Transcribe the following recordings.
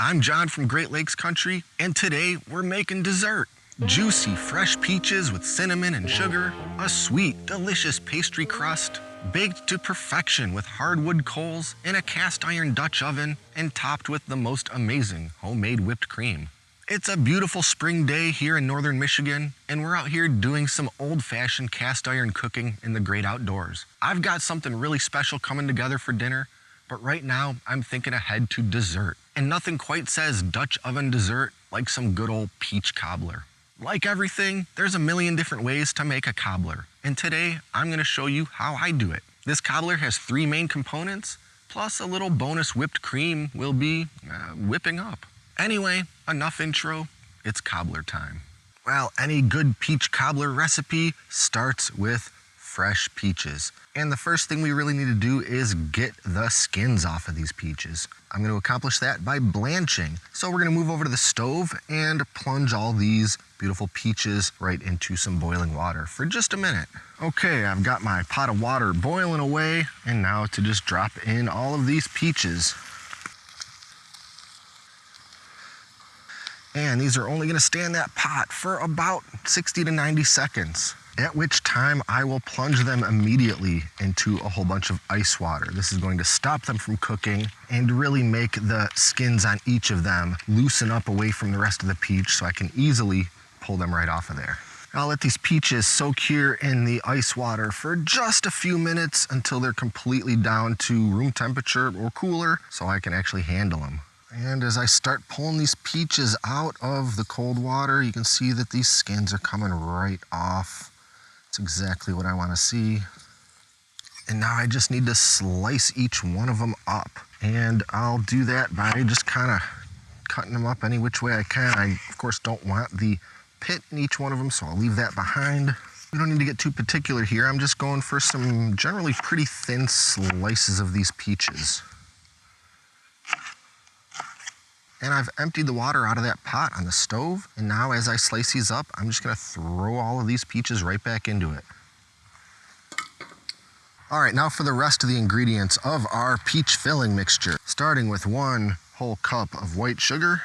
I'm John from Great Lakes Country, and today we're making dessert. Juicy, fresh peaches with cinnamon and sugar, a sweet, delicious pastry crust, baked to perfection with hardwood coals in a cast iron Dutch oven, and topped with the most amazing homemade whipped cream. It's a beautiful spring day here in northern Michigan, and we're out here doing some old-fashioned cast iron cooking in the great outdoors. I've got something really special coming together for dinner, but right now I'm thinking ahead to dessert. And nothing quite says Dutch oven dessert like some good old peach cobbler. Like everything, there's a million different ways to make a cobbler, and today I'm going to show you how I do it. This cobbler has 3 main components, plus a little bonus whipped cream we'll be whipping up. Anyway, enough intro, it's cobbler time. Well, any good peach cobbler recipe starts with fresh peaches. And the first thing we really need to do is get the skins off of these peaches. I'm going to accomplish that by blanching. So we're going to move over to the stove and plunge all these beautiful peaches right into some boiling water for just a minute. Okay, I've got my pot of water boiling away, and now to just drop in all of these peaches. And these are only going to stay in that pot for about 60 to 90 seconds. At which time I will plunge them immediately into a whole bunch of ice water. This is going to stop them from cooking and really make the skins on each of them loosen up away from the rest of the peach so I can easily pull them right off of there. I'll let these peaches soak here in the ice water for just a few minutes until they're completely down to room temperature or cooler so I can actually handle them. And as I start pulling these peaches out of the cold water, you can see that these skins are coming right off. That's exactly what I want to see. And now I just need to slice each one of them up. And I'll do that by just kind of cutting them up any which way I can. I, of course, don't want the pit in each one of them, so I'll leave that behind. We don't need to get too particular here. I'm just going for some generally pretty thin slices of these peaches. And I've emptied the water out of that pot on the stove. And now as I slice these up, I'm just gonna throw all of these peaches right back into it. All right, now for the rest of the ingredients of our peach filling mixture. Starting with 1 whole cup of white sugar,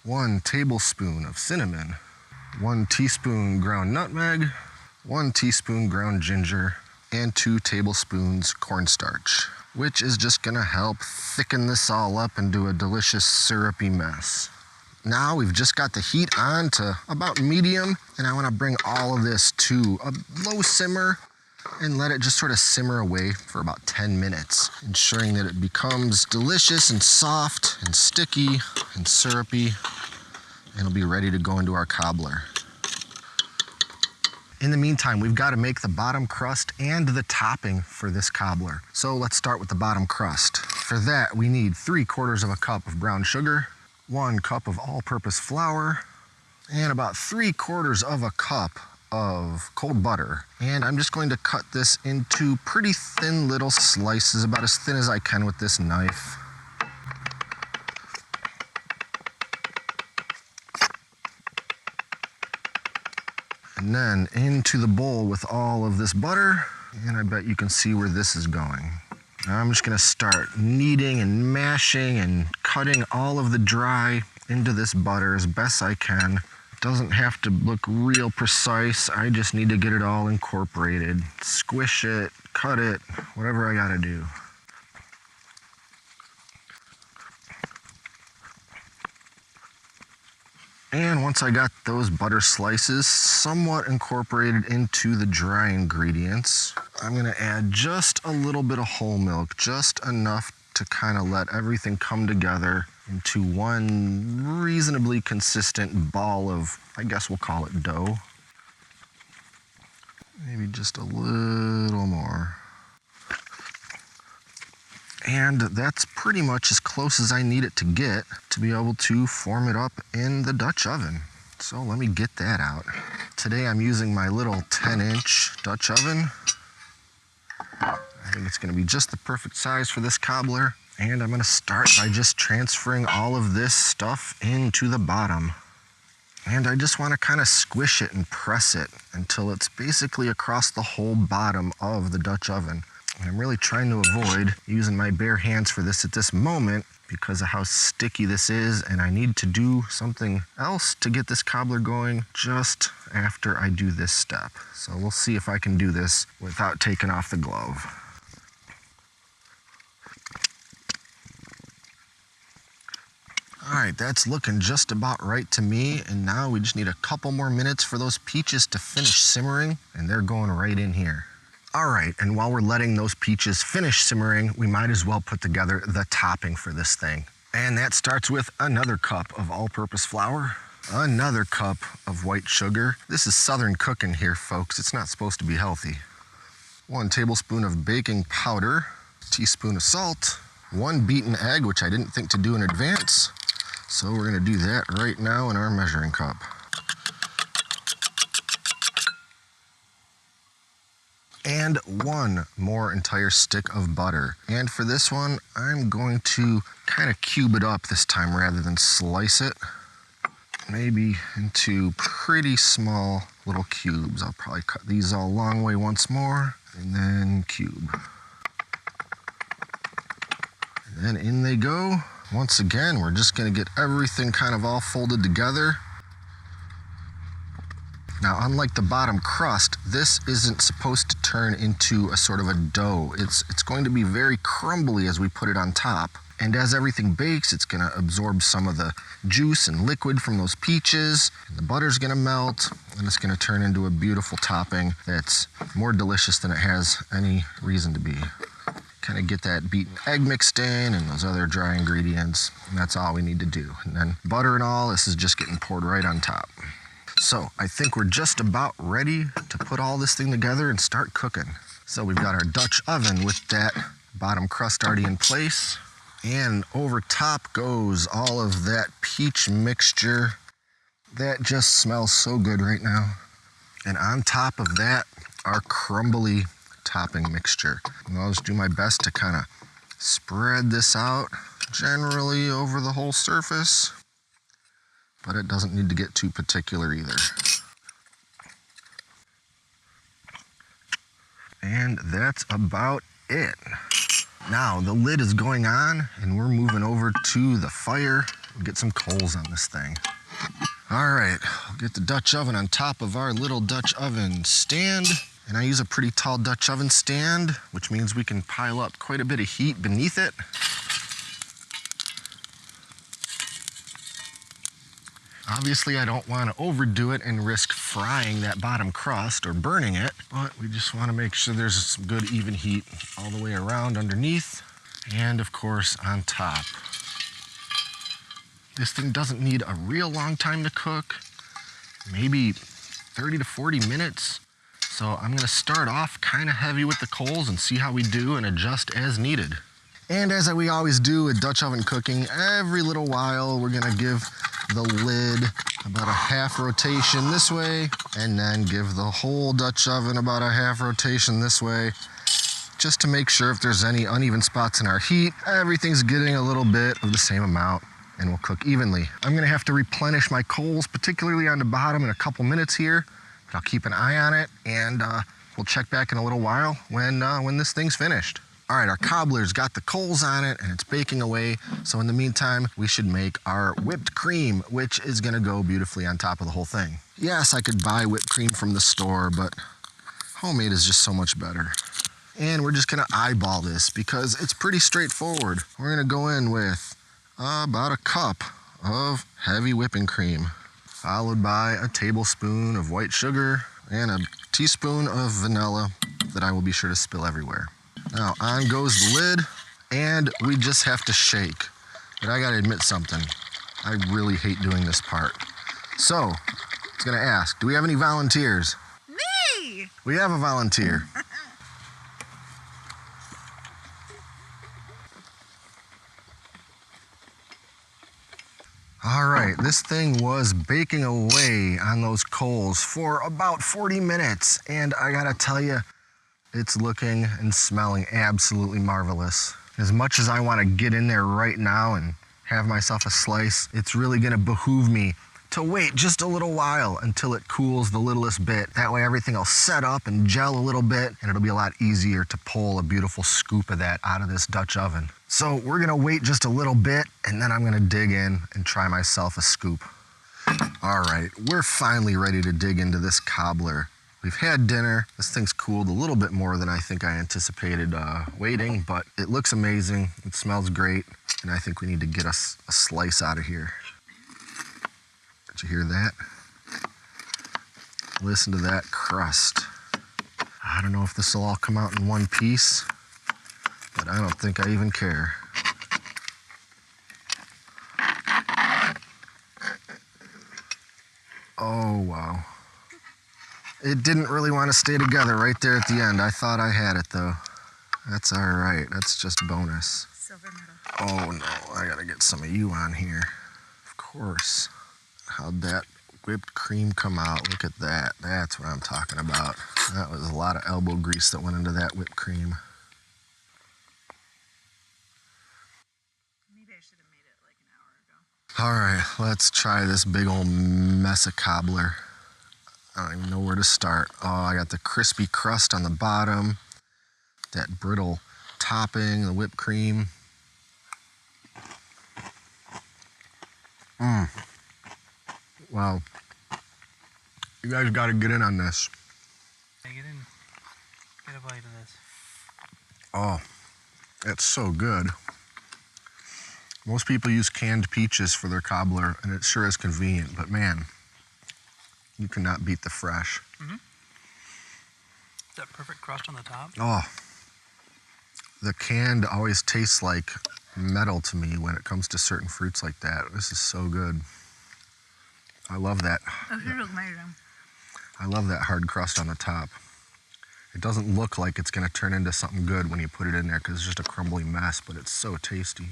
1 tablespoon of cinnamon, 1 teaspoon ground nutmeg, 1 teaspoon ground ginger, and 2 tablespoons cornstarch, which is just gonna help thicken this all up into a delicious syrupy mess. Now we've just got the heat on to about medium, and I wanna bring all of this to a low simmer and let it just sort of simmer away for about 10 minutes, ensuring that it becomes delicious and soft and sticky and syrupy, and it'll be ready to go into our cobbler. In the meantime, we've got to make the bottom crust and the topping for this cobbler. So let's start with the bottom crust. For that, we need 3/4 of a cup of brown sugar, 1 cup of all-purpose flour, and about 3/4 of a cup of cold butter. And I'm just going to cut this into pretty thin little slices, about as thin as I can with this knife. And then into the bowl with all of this butter, and I bet you can see where this is going. Now I'm just gonna start kneading and mashing and cutting all of the dry into this butter as best I can. It doesn't have to look real precise, I just need to get it all incorporated. Squish it, cut it, whatever I gotta do. And once I got those butter slices somewhat incorporated into the dry ingredients, I'm gonna add just a little bit of whole milk, just enough to kind of let everything come together into one reasonably consistent ball of, I guess we'll call it dough. Maybe just a little more. And that's pretty much as close as I need it to get to be able to form it up in the Dutch oven. So let me get that out. Today I'm using my little 10-inch Dutch oven. I think it's gonna be just the perfect size for this cobbler. And I'm gonna start by just transferring all of this stuff into the bottom. And I just wanna kind of squish it and press it until it's basically across the whole bottom of the Dutch oven. I'm really trying to avoid using my bare hands for this at this moment because of how sticky this is, and I need to do something else to get this cobbler going just after I do this step. So we'll see if I can do this without taking off the glove. All right, that's looking just about right to me, and now we just need a couple more minutes for those peaches to finish simmering, and they're going right in here. All right, and while we're letting those peaches finish simmering, we might as well put together the topping for this thing. And that starts with another cup of all-purpose flour, another cup of white sugar. This is Southern cooking here, folks. It's not supposed to be healthy. 1 tablespoon of baking powder, teaspoon of salt, 1 beaten egg, which I didn't think to do in advance. So we're gonna do that right now in our measuring cup. And 1 more entire stick of butter. And for this one, I'm going to kind of cube it up this time rather than slice it. Maybe into pretty small little cubes. I'll probably cut these all long way once more, and then cube. And then in they go. Once again, we're just gonna get everything kind of all folded together. Now, unlike the bottom crust, this isn't supposed to turn into a sort of a dough. It's going to be very crumbly as we put it on top. And as everything bakes, it's gonna absorb some of the juice and liquid from those peaches. And the butter's gonna melt, and it's gonna turn into a beautiful topping that's more delicious than it has any reason to be. Kind of get that beaten egg mixed in and those other dry ingredients, and that's all we need to do. And then butter and all, this is just getting poured right on top. So I think we're just about ready to put all this thing together and start cooking. So we've got our Dutch oven with that bottom crust already in place. And over top goes all of that peach mixture. That just smells so good right now. And on top of that, our crumbly topping mixture. And I'll just do my best to kind of spread this out generally over the whole surface. But it doesn't need to get too particular either. And that's about it. Now the lid is going on and we're moving over to the fire and get some coals on this thing. All right, I'll get the Dutch oven on top of our little Dutch oven stand. And I use a pretty tall Dutch oven stand, which means we can pile up quite a bit of heat beneath it. Obviously, I don't want to overdo it and risk frying that bottom crust or burning it, but we just want to make sure there's some good even heat all the way around underneath and, of course, on top. This thing doesn't need a real long time to cook, maybe 30 to 40 minutes. So I'm going to start off kind of heavy with the coals and see how we do and adjust as needed. And as we always do with Dutch oven cooking, every little while we're going to give the lid about a half rotation this way, and then give the whole Dutch oven about a half rotation this way, just to make sure if there's any uneven spots in our heat, everything's getting a little bit of the same amount and will cook evenly. I'm gonna have to replenish my coals, particularly on the bottom, in a couple minutes here, but I'll keep an eye on it, and we'll check back in a little while when this thing's finished. All right, our cobbler's got the coals on it and it's baking away. So in the meantime, we should make our whipped cream, which is gonna go beautifully on top of the whole thing. Yes, I could buy whipped cream from the store, but homemade is just so much better. And we're just gonna eyeball this because it's pretty straightforward. We're gonna go in with about a cup of heavy whipping cream, followed by a tablespoon of white sugar and a teaspoon of vanilla that I will be sure to spill everywhere. Now on goes the lid, and we just have to shake. But I gotta admit something, I really hate doing this part. So, I was gonna ask, do we have any volunteers? Me! We have a volunteer. All right, this thing was baking away on those coals for about 40 minutes, and I gotta tell you, it's looking and smelling absolutely marvelous. As much as I want to get in there right now and have myself a slice, it's really gonna behoove me to wait just a little while until it cools the littlest bit. That way everything will set up and gel a little bit, and it'll be a lot easier to pull a beautiful scoop of that out of this Dutch oven. So we're gonna wait just a little bit, and then I'm gonna dig in and try myself a scoop. All right, we're finally ready to dig into this cobbler. We've had dinner. This thing's cooled a little bit more than I think I anticipated waiting, but it looks amazing. It smells great, and I think we need to get us a slice out of here. Did you hear that? Listen to that crust. I don't know if this will all come out in one piece, but I don't think I even care. Oh, wow. It didn't really want to stay together right there at the end. I thought I had it, though. That's all right. That's just bonus. Silver medal. Oh, no. I got to get some of you on here. Of course. How'd that whipped cream come out? Look at that. That's what I'm talking about. That was a lot of elbow grease that went into that whipped cream. Maybe I should have made it like an hour ago. All right, let's try this big old mess of cobbler. I don't even know where to start. Oh, I got the crispy crust on the bottom, that brittle topping, the whipped cream. Wow. You guys got to get in on this. Get in. Get a bite of this. Oh, it's so good. Most people use canned peaches for their cobbler, and it sure is convenient, but man, you cannot beat the fresh. That perfect crust on the top. Oh, the canned always tastes like metal to me when it comes to certain fruits like that. This is so good. I love that. I love that hard crust on the top. It doesn't look like it's going to turn into something good when you put it in there because it's just a crumbly mess, but it's so tasty.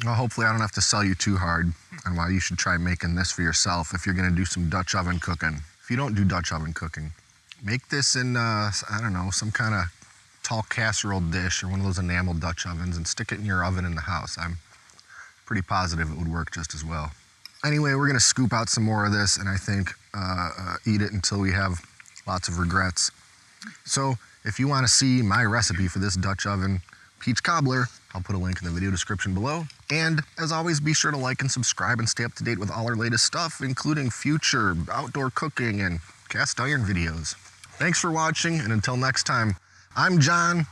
Well, hopefully I don't have to sell you too hard on why you should try making this for yourself if you're going to do some Dutch oven cooking. If you don't do Dutch oven cooking, make this in, I don't know, some kind of tall casserole dish or one of those enamel Dutch ovens and stick it in your oven in the house. I'm pretty positive it would work just as well. Anyway, we're going to scoop out some more of this and I think eat it until we have lots of regrets. So if you want to see my recipe for this Dutch oven peach cobbler, I'll put a link in the video description below. And as always, be sure to like and subscribe and stay up to date with all our latest stuff, including future outdoor cooking and cast iron videos. Thanks for watching, and until next time, I'm John,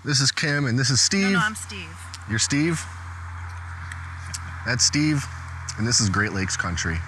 this is Kim, and this is Steve. No, I'm Steve. You're Steve? That's Steve, and this is Great Lakes Country.